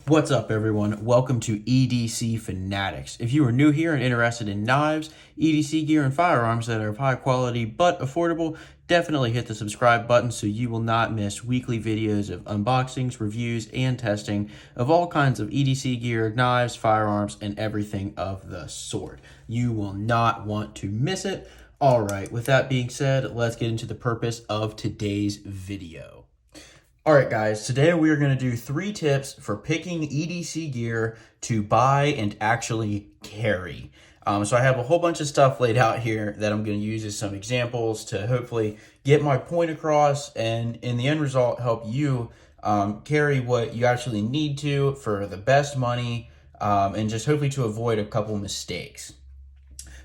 What's up, everyone? Welcome to EDC Fanatics. If you are new here and interested in knives, EDC gear, and firearms that are of high quality but affordable, definitely hit the subscribe button so you will not miss weekly videos of unboxings, reviews, and testing of all kinds of EDC gear, knives, firearms, and everything of the sort. You will not want to miss it. All right, with that being said, let's get into the purpose of today's video. All right, guys, today we are going to do 3 tips for picking EDC gear to buy and actually carry. So I have a whole bunch of stuff laid out here that I'm going to use as some examples to hopefully get my point across and in the end result help you carry what you actually need to for the best money and just hopefully to avoid a couple mistakes.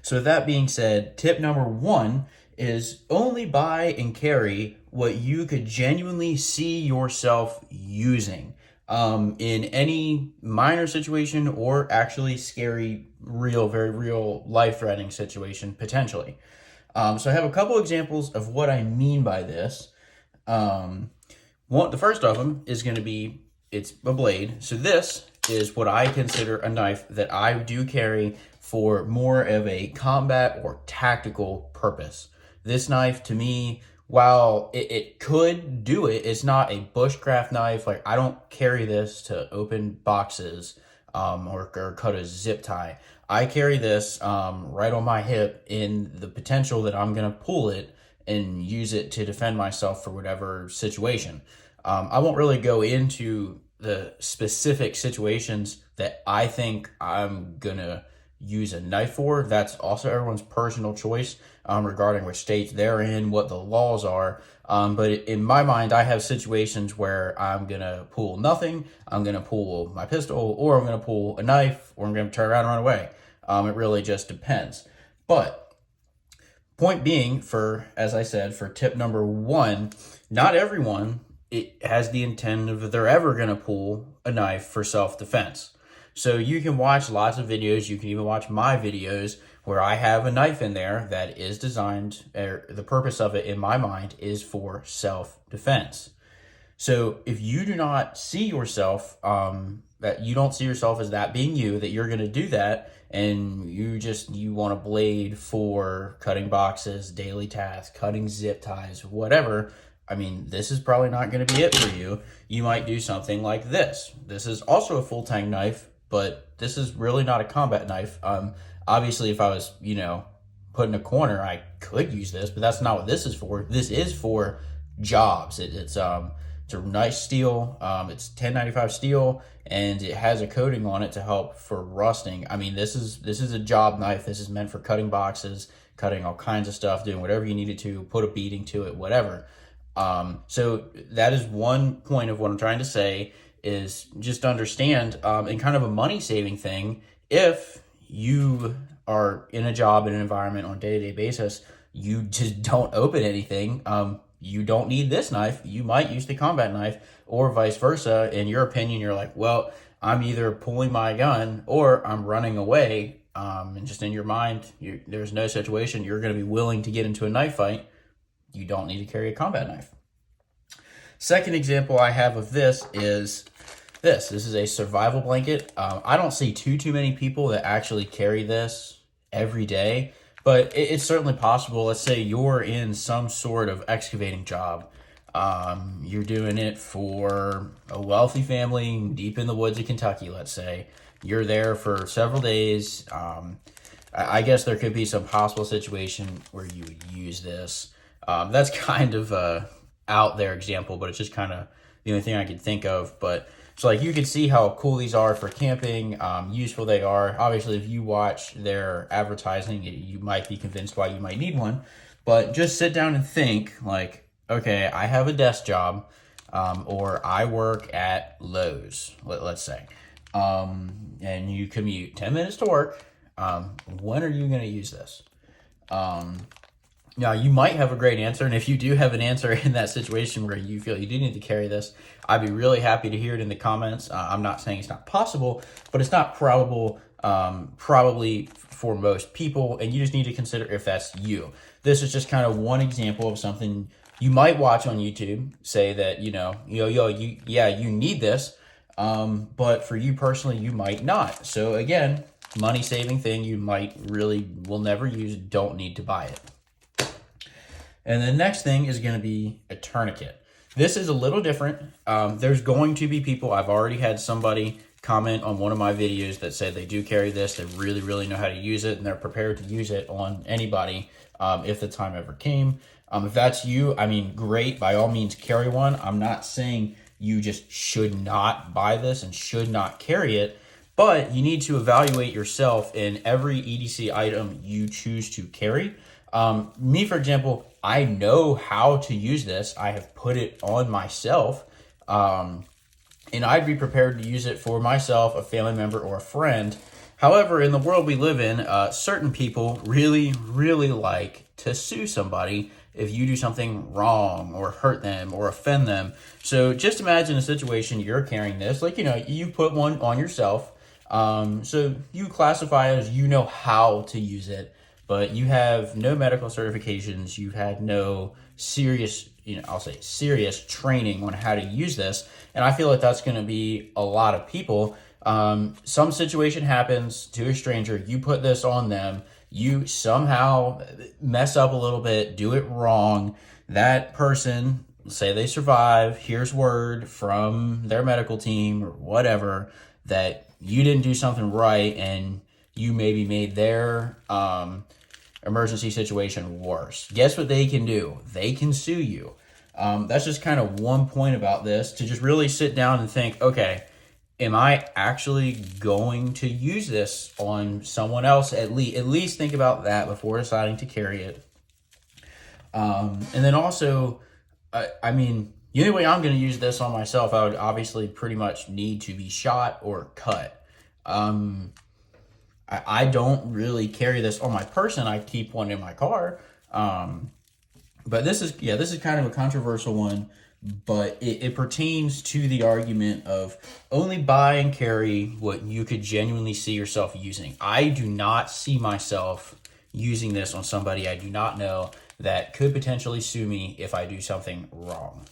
So with that being said, tip number 1 is only buy and carry what you could genuinely see yourself using in any minor situation or actually scary, real, very real, life-threatening situation, potentially. So I have a couple examples of what I mean by this. The first of them is going to be, it's a blade. So this is what I consider a knife that I do carry for more of a combat or tactical purpose. This knife, to me, while it could do it, it's not a bushcraft knife. Like, I don't carry this to open boxes or cut a zip tie. I carry this right on my hip in the potential that I'm going to pull it and use it to defend myself for whatever situation. I won't really go into the specific situations that I think I'm going to use a knife for. That's also everyone's personal choice regarding which states they're in, what the laws are. But in my mind, I have situations where I'm going to pull nothing, I'm going to pull my pistol, or I'm going to pull a knife, or I'm going to turn around and run away. It really just depends. But point being, as I said, for tip number 1, not everyone has the intent of they're ever going to pull a knife for self-defense. So you can watch lots of videos, you can even watch my videos where I have a knife in there that is designed, or the purpose of it in my mind is for self-defense. So if you do not see yourself, that you don't see yourself as that being you, that you're going to do that, and you want a blade for cutting boxes, daily tasks, cutting zip ties, whatever, I mean, this is probably not going to be it for you. You might do something like this. This is also a full tang knife, but this is really not a combat knife. Obviously, if I was, put in a corner, I could use this, but that's not what this is for. This is for jobs. It's a nice steel. It's 1095 steel, and it has a coating on it to help for rusting. I mean, this is a job knife. This is meant for cutting boxes, cutting all kinds of stuff, doing whatever you needed to, put a beading to it, whatever. So that is one point of what I'm trying to say is just understand, and kind of a money-saving thing, if you are in a job, in an environment on a day-to-day basis, you just don't open anything, you don't need this knife, you might use the combat knife, or vice versa. In your opinion, you're like, well, I'm either pulling my gun or I'm running away, and just in your mind, there's no situation you're going to be willing to get into a knife fight. You don't need to carry a combat knife. Second example I have of this is this. This is a survival blanket. I don't see too many people that actually carry this every day, but it's certainly possible. Let's say you're in some sort of excavating job. You're doing it for a wealthy family deep in the woods of Kentucky, let's say. You're there for several days. I guess there could be some possible situation where you would use this. That's kind of a out there example, but it's just kind of the only thing I could think of. But so like you can see how cool these are for camping, useful they are. Obviously, if you watch their advertising, you might be convinced why you might need one. But just sit down and think like, okay, I have a desk job, or I work at Lowe's, let's say, and you commute 10 minutes to work. When are you going to use this? Now, you might have a great answer, and if you do have an answer in that situation where you feel you do need to carry this, I'd be really happy to hear it in the comments. I'm not saying it's not possible, but it's not probable, probably for most people, and you just need to consider if that's you. This is just kind of one example of something you might watch on YouTube, say that, you need this, But for you personally, you might not. So again, money saving thing you might really will never use, don't need to buy it. And the next thing is going to be a tourniquet. This is a little different. There's going to be people, I've already had somebody comment on one of my videos that said they do carry this, they really, really know how to use it, and they're prepared to use it on anybody if the time ever came. If that's you, I mean, great, by all means carry one. I'm not saying you just should not buy this and should not carry it, but you need to evaluate yourself in every EDC item you choose to carry. Me, for example, I know how to use this. I have put it on myself, and I'd be prepared to use it for myself, a family member, or a friend. However, in the world we live in, certain people really, really like to sue somebody if you do something wrong or hurt them or offend them. So just imagine a situation you're carrying this, like, you put one on yourself. So you classify as you know how to use it, but you have no medical certifications. You've had no serious, I'll say serious training on how to use this. And I feel like that's going to be a lot of people. Some situation happens to a stranger, you put this on them, you somehow mess up a little bit, do it wrong. That person, say they survive, here's word from their medical team or whatever that you didn't do something right, and you maybe made their emergency situation worse. Guess what they can do? They can sue you. That's just kind of one point about this, to just really sit down and think, okay, am I actually going to use this on someone else? At least think about that before deciding to carry it. And then also, I mean, the only way I'm going to use this on myself, I would obviously pretty much need to be shot or cut. I don't really carry this on my person. I keep one in my car. But this is kind of a controversial one, but it pertains to the argument of only buy and carry what you could genuinely see yourself using. I do not see myself using this on somebody I do not know that could potentially sue me if I do something wrong.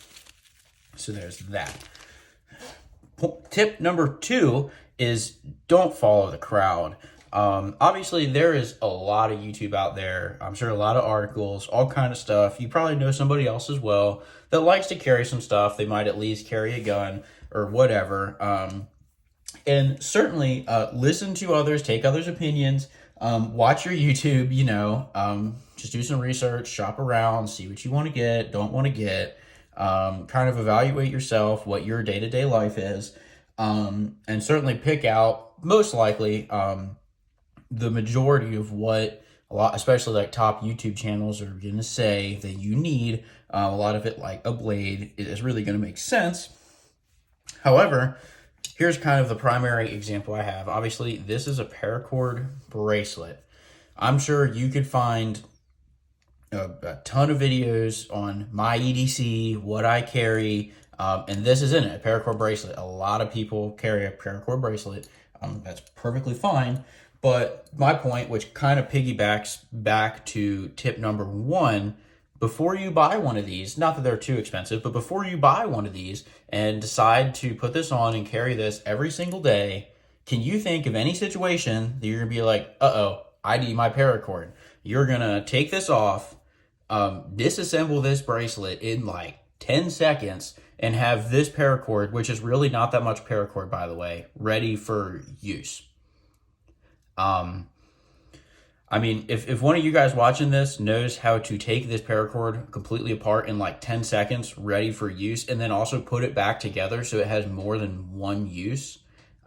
So there's that. Tip number 2 is don't follow the crowd. Obviously there is a lot of YouTube out there. I'm sure a lot of articles, all kind of stuff. You probably know somebody else as well that likes to carry some stuff. They might at least carry a gun or whatever. And certainly, listen to others, take others' opinions, watch your YouTube, just do some research, shop around, see what you want to get, don't want to get, kind of evaluate yourself, what your day-to-day life is, and certainly pick out, most likely, the majority of what especially like top YouTube channels are going to say that you need. A lot of it, like a blade, is really going to make sense. However, here's kind of the primary example I have. Obviously, this is a paracord bracelet. I'm sure you could find a ton of videos on my EDC, what I carry, and this is in it, a paracord bracelet. A lot of people carry a paracord bracelet. That's perfectly fine. But my point, which kind of piggybacks back to tip number 1, before you buy one of these, not that they're too expensive, but before you buy one of these and decide to put this on and carry this every single day, can you think of any situation that you're going to be like, uh-oh, I need my paracord? You're going to take this off, disassemble this bracelet in like 10 seconds, and have this paracord, which is really not that much paracord, by the way, ready for use. I mean, if one of you guys watching this knows how to take this paracord completely apart in like 10 seconds, ready for use, and then also put it back together so it has more than one use,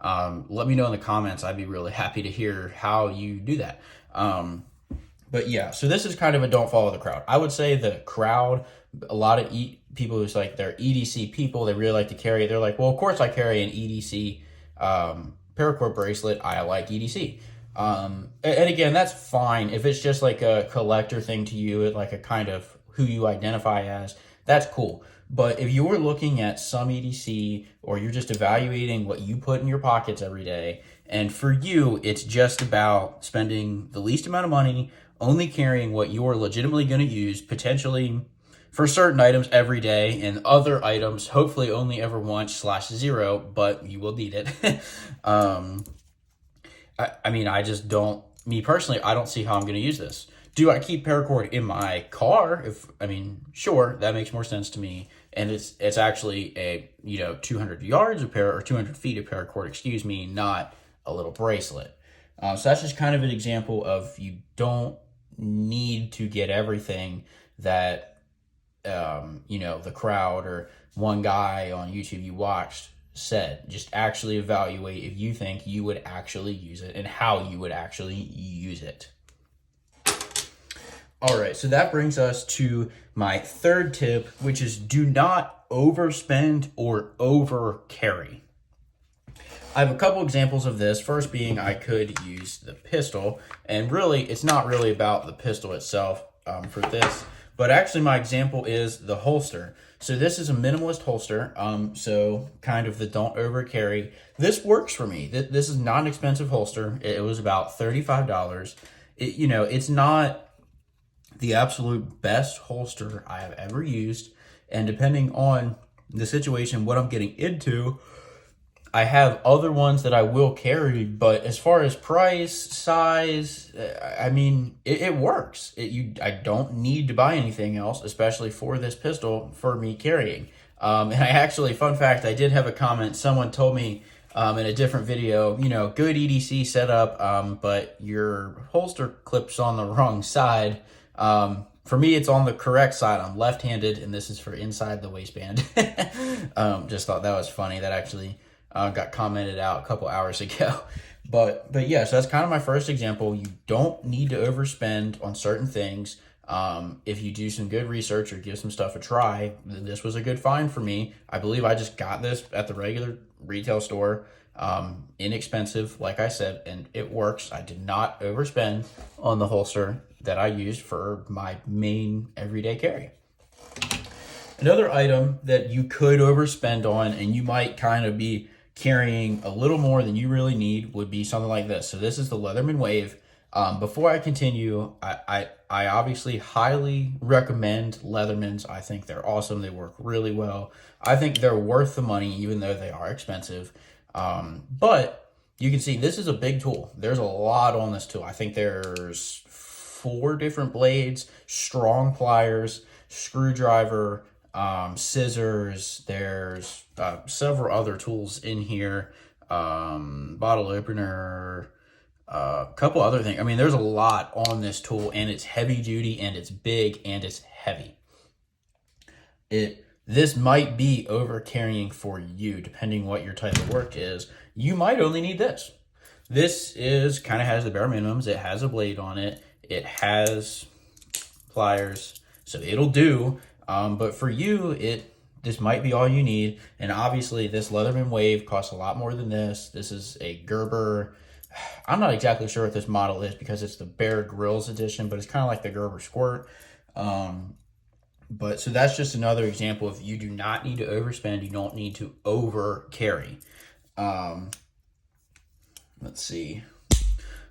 let me know in the comments. I'd be really happy to hear how you do that. But yeah, so this is kind of a don't follow the crowd. I would say the crowd, a lot of people who's like, they're EDC people, they really like to carry it. They're like, well, of course I carry an EDC paracord bracelet. I like EDC. And again, that's fine. If it's just like a collector thing to you, like a kind of who you identify as, that's cool. But if you're looking at some EDC, or you're just evaluating what you put in your pockets every day, and for you, it's just about spending the least amount of money, only carrying what you're legitimately going to use, potentially for certain items every day, and other items hopefully only ever once/0, but you will need it. I mean, I just don't, me personally, I don't see how I'm going to use this. Do I keep paracord in my car? Sure, that makes more sense to me. And it's actually a, 200 yards of or 200 feet of paracord, excuse me, not a little bracelet. So that's just kind of an example of you don't need to get everything that, the crowd or one guy on YouTube you watched said. Just actually evaluate if you think you would actually use it and how you would actually use it. All right, so that brings us to my third tip, which is do not overspend or over carry. I have a couple examples of this. First being I could use the pistol, and really it's not really about the pistol itself for this, but actually my example is the holster. So this is a minimalist holster, so kind of the don't over carry. This works for me. This is not an expensive holster. It was about $35. It's not the absolute best holster I have ever used, and depending on the situation, what I'm getting into, I have other ones that I will carry, but as far as price, size, it works. I don't need to buy anything else, especially for this pistol, for me carrying. And I actually, fun fact, I did have a comment. Someone told me in a different video, good EDC setup, but your holster clips on the wrong side. For me, it's on the correct side. I'm left-handed, and this is for inside the waistband. Just thought that was funny. That actually got commented out a couple hours ago. But yeah, so that's kind of my first example. You don't need to overspend on certain things. If you do some good research or give some stuff a try, this was a good find for me. I believe I just got this at the regular retail store. Inexpensive, like I said, and it works. I did not overspend on the holster that I used for my main everyday carry. Another item that you could overspend on, and you might kind of be carrying a little more than you really need, would be something like this. So this is the Leatherman Wave. Before I continue, I obviously highly recommend Leathermans. I think they're awesome. They work really well. I think they're worth the money, even though they are expensive. But you can see this is a big tool. There's a lot on this tool. I think there's 4 different blades, strong pliers, screwdriver, scissors. There's several other tools in here, bottle opener, a couple other things. There's a lot on this tool, and it's heavy duty, and it's big, and it's heavy. This might be over carrying for you, depending what your type of work is. You might only need this. This kind of has the bare minimums. It has a blade on it. It has pliers, so it'll do. But for you, this might be all you need. And obviously, this Leatherman Wave costs a lot more than this. This is a Gerber. I'm not exactly sure what this model is because it's the Bear Grylls edition, but it's kind of like the Gerber Squirt. But so that's just another example of you do not need to overspend. You don't need to over carry. Let's see.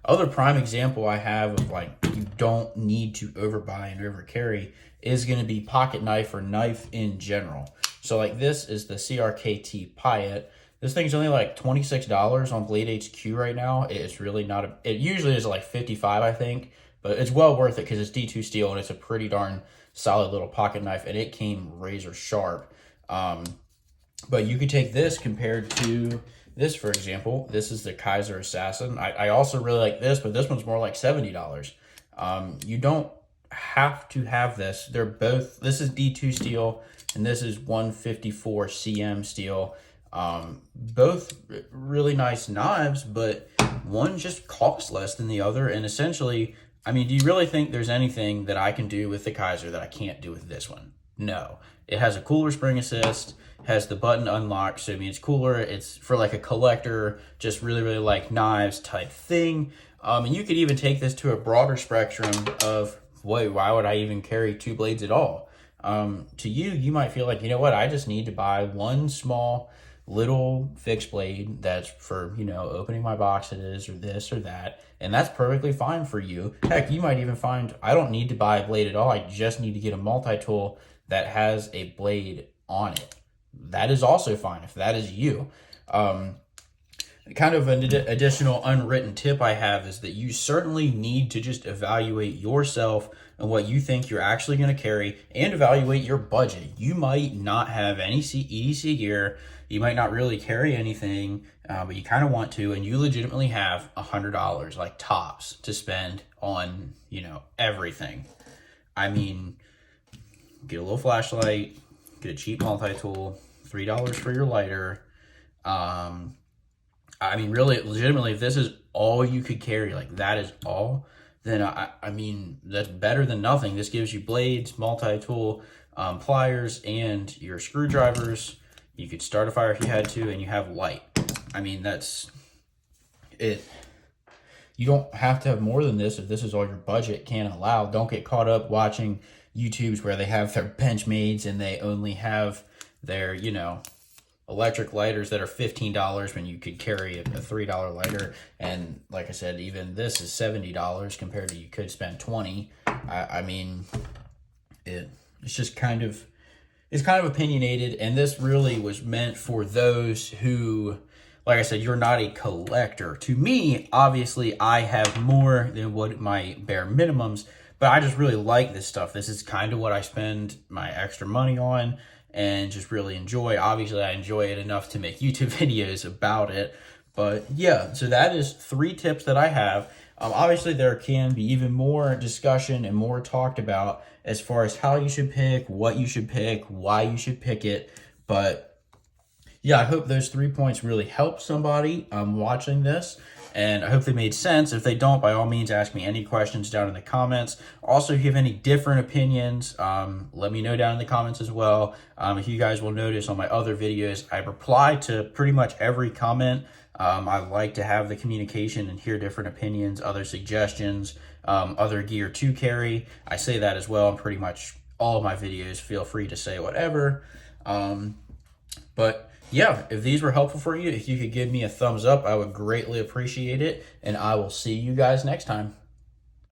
Other prime example I have of you don't need to overbuy and over carry is going to be pocket knife or knife in general. So this is the CRKT Pyatt. This thing's only $26 on Blade HQ right now. It's really not it usually is $55, I think, but it's well worth it because it's D2 steel and it's a pretty darn solid little pocket knife, and it came razor sharp. But you could take this compared to this, for example. This is the Kaiser Assassin. I also really like this, but this one's more like $70. You don't have to have this. They're both, this is D2 steel, and this is 154 CM steel. Both really nice knives, but one just costs less than the other. And essentially, do you really think there's anything that I can do with the Kaiser that I can't do with this one? No. It has a cooler spring assist, has the button unlock, so it's cooler. It's for a collector, just really, really like knives type thing. And you could even take this to a broader spectrum of, why would I even carry 2 blades at all? To you might feel you know what, I just need to buy one small little fixed blade that's for, opening my boxes or this or that. And that's perfectly fine for you. Heck, you might even find, I don't need to buy a blade at all. I just need to get a multi-tool that has a blade on it. That is also fine if that is you. Kind of an additional unwritten tip I have is that you certainly need to just evaluate yourself and what you think you're actually going to carry, and evaluate your budget. You might not have any EDC gear. You might not really carry anything, but you kind of want to, and you legitimately have $100, like tops, to spend on, everything. I mean, get a little flashlight, get a cheap multi-tool, $3 for your lighter. I mean, really, legitimately, if this is all you could carry, like that is all, then I mean, that's better than nothing. This gives you blades, multi-tool, pliers, and your screwdrivers. You could start a fire if you had to, and you have light. I mean, that's it. You don't have to have more than this if this is all your budget can allow. Don't get caught up watching YouTubes where they have their Benchmades and they only have their, electric lighters that are $15 when you could carry a $3 lighter. And like I said, even this is $70 compared to you could spend $20. I mean, it's just it's kind of opinionated, and this really was meant for those who, like I said, you're not a collector. To me, obviously, I have more than what my bare minimums, but I just really like this stuff. This is kind of what I spend my extra money on and just really enjoy. Obviously, I enjoy it enough to make YouTube videos about it. But yeah, so that is 3 tips that I have. Obviously, there can be even more discussion and more talked about as far as how you should pick, what you should pick, why you should pick it. But yeah, I hope those 3 points really help somebody watching this, and I hope they made sense. If they don't, by all means, ask me any questions down in the comments. Also, if you have any different opinions, let me know down in the comments as well. If you guys will notice on my other videos, I reply to pretty much every comment. I like to have the communication and hear different opinions, other suggestions, other gear to carry. I say that as well in pretty much all of my videos. Feel free to say whatever. But yeah, if these were helpful for you, if you could give me a thumbs up, I would greatly appreciate it. And I will see you guys next time.